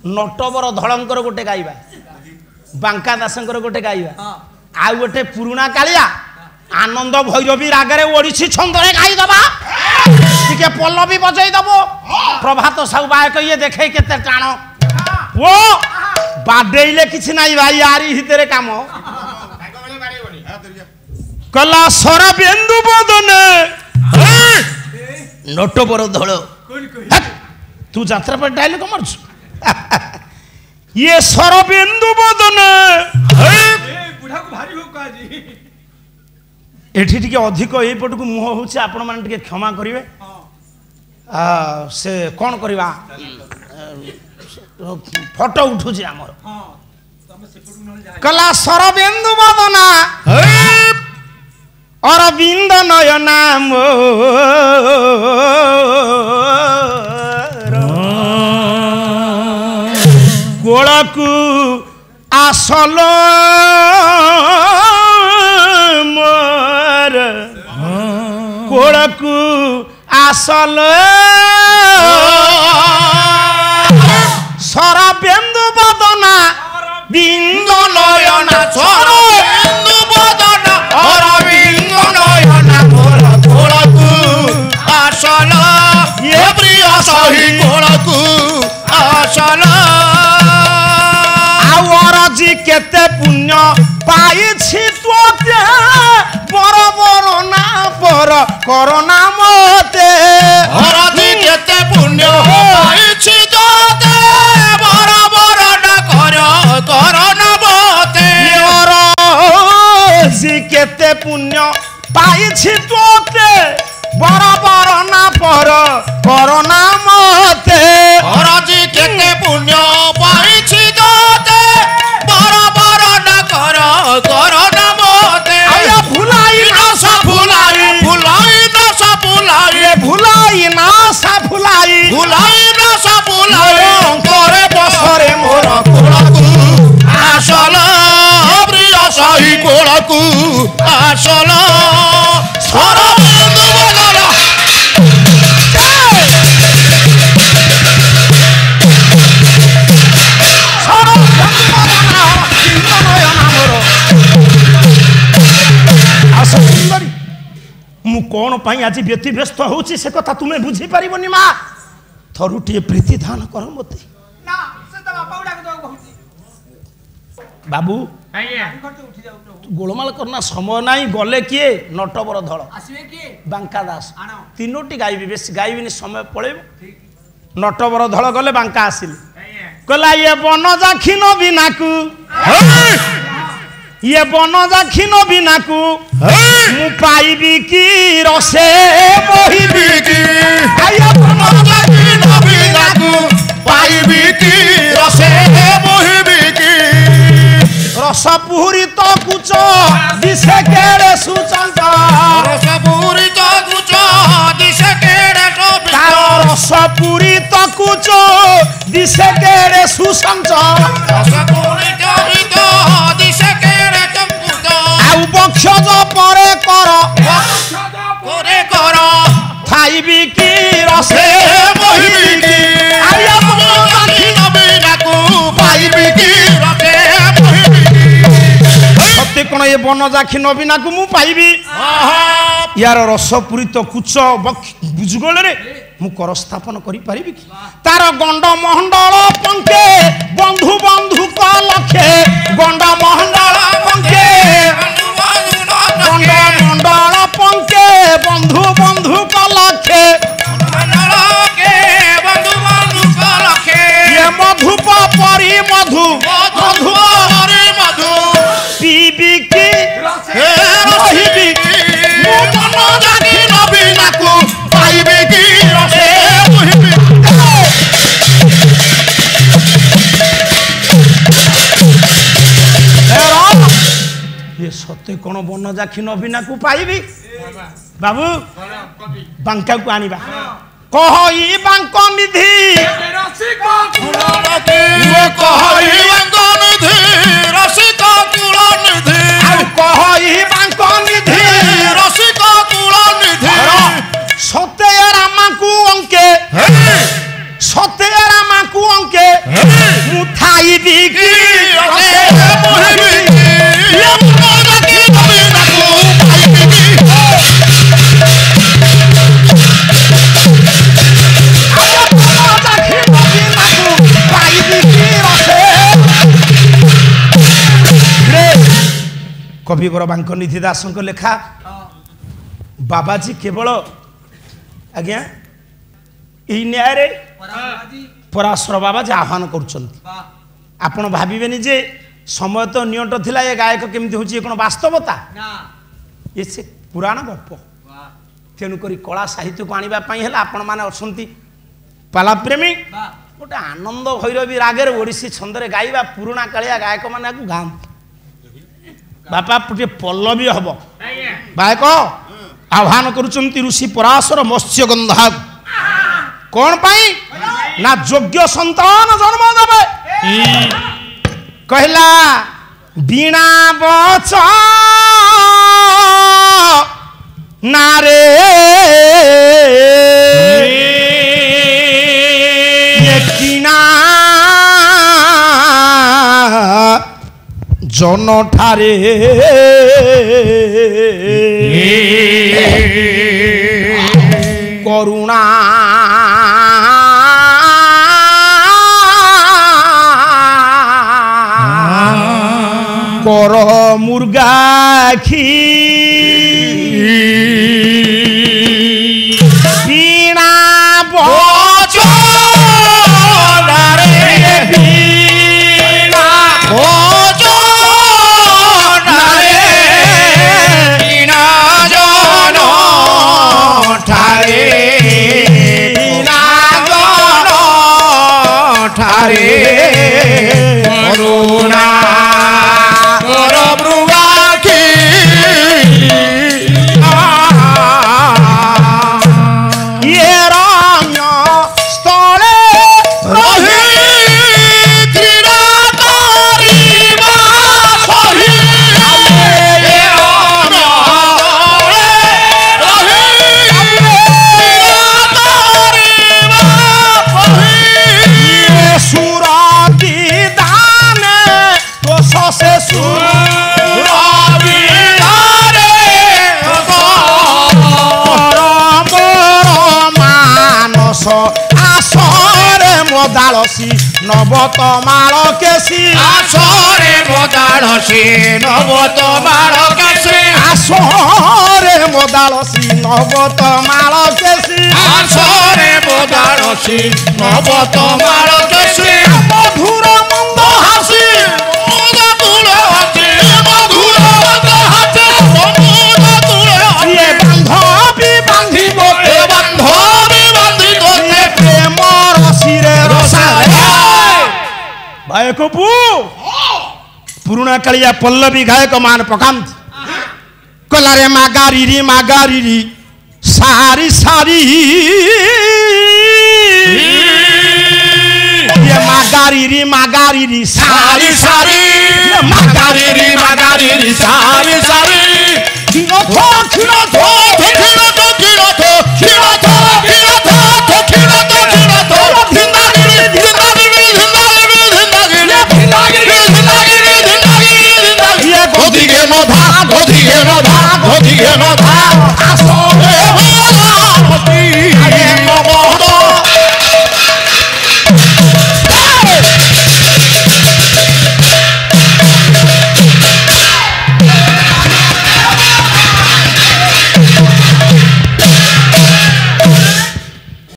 नटवर धड़ंकर गोटे गाइबा बांका दासंकर गोटे गाइबा आ गोटे पुराणा कालिया आनंद भैरवी रागरे ओडिसी छंदरे गाई दबा टिके पल्लवी बजई दबो प्रभात साहू बायक ये देखे केते टाण वो बाडेइले किछि नाही भाई यारी हितरे काम कला सरा बिंदु बदने नटवर धड़ तू यात्रा पर डायलॉग मारछ ये सरबिंदु बदने बुढ़ा को भारी हो काजी एठी टिके अधिक एई पटकू मुह होछि आपण माने टिके क्षमा करिवे से कोन करबा फोटो उठु जे हमर कला सरबिंदु बदना अरविंद नयना गोळकू आसल मोर गोळकू आसल सरबिंदु बदना बिंद नयना सरबिंदु बदना अरविंद नयना मोर गोळकू आसल ये प्रिय सही गोळकू आसल जी केते पुण्य पाइछि तोते बर बर ना पर करना मते हरजी केते पुण्य पाइछि तोते बर बर ना करना मते हरजी केते पुण्य पाइछि तोते बर बर ना पर करना मते हरजी केते पुण्य पाइछि तोते करना मते आया भुलाई ना सा भुलाई भुलाई ना सा भुलाई भुलाई ना सा भुलाई भुलाई ना सा भुलाई करे बसरे मोर कोळकू आसल प्रिय सही कोळकू आसल सरबिंदु बदना मु कौन पाई आज व्यति व्यस्त होची से कथा तुम्हें बुझी पारिबनी मां थरुटिए प्रीति दान कर मते ना से त बापा उडा को कहूची बाबू आइए करते उठी जाऊ गोलमाल करना समय नाही गले किए नटवर धड़ आसीबे की बांका दास आनो तीनोटी गाइबी बेस गाइबिनी समय पळेबो नटवर धड़ गले बांका आसिल कहला ये बन जाखिन बिनाकू ये बन जाखिन बिनाकू मु पाइबी की रसे मोहिबी की ये बन जाखिन बिनाकू पाइबी की रसे मोहिबी की रस पूरी तो कुछ दिसे केड़े सुचंत रस पूरी तो कुछ दिसे केड़े रस पूरी तो कुछ दिसे केड़े सुसंत रस पूरी तो दिसे केड़े चंपुत आउ बक्षज परे कर थाइबी की रसे मोहिबी की आया मोहिबी बिनाकू पाइबी की रसे मोहिबी सत्य कोन ये बन जाखी नबीना को मु पाइबी यार रसपूरित कुच बुझगल रे मु कर स्थापन करि परिबी कि तार गंड मंडल पंके बंधु बंधु का लखे गंड मंडल पंके गंड मंडल पंके बंधु बंधु का लखे ये मधुप परी मधु मधु परी मधु पीबी की रहिबी मु मन जानी नबीना को पाइबी की रसे मोहिबी ये सत्य कोन बन जाखी नबीना को पाइबी बाबू बांका को आनिबा कहई बांक निधि रसिक कुल निधि कहई बांक निधि रसिक कुल निधि कहई बांक निधि रसिक कुल निधि सत्य रामा को अंके सत्य रामा को अंके ମୁଁ ଥାଇବି କି ରସେ ମୋହିବି କି ନବୀନାକୁ ପାଇବି କି कविवर बांकनिधि दास लेखा बाबाजी केवल आज्ञा यही न्याय पराशर बाबाजी आह्वान कर भाविबेनि जे समय तो नियंट थिला ये गायक केमती होची कोन वास्तवता ये से पुराण गप तेणुक कला साहित्य को आनिबा पई हला आपण माने असंती पाला प्रेमी गोटे आनंद भैरवी रागेर ओडिसी छंदरे गाइबा पुराणा कालिया गायक माने को गाम बापा पुटे पल्लवी हब गायक आह्वान करुचंती ऋषि पराशर मत्स्य गंधा कौन पाई ना योग्य संतान जन्म देवे कहला बीणा बच नारे किना जन ठारे करुणा कर मुर्गा खी बीणा बच करुणा कर मृगा की ये रम्य स्थले रही क्रीड़ा करिबा सही ये रम्य स्थले रही क्रीड़ा करिबा सही सुराती दान तो से सुराबी मानस आसरे मदालसी नवत माल केसी आसरे बदालसी नवत माल केसी आसरे मदालसी नवत माल केसी आसरे बदालसी नवत माल केसी मधुर मंद हासी मधुर हासी मधुर हासी मधुर हासी ये बांधवी बांधी मोते बांधवी बांधी तोते प्रेम रसीरे रसाले भाई को पू पुराणा कालिया पल्लवी गायक मान पकांत कलारे मागारी सारी सारी ये मागारी सारी सारी सारी मागारी सारी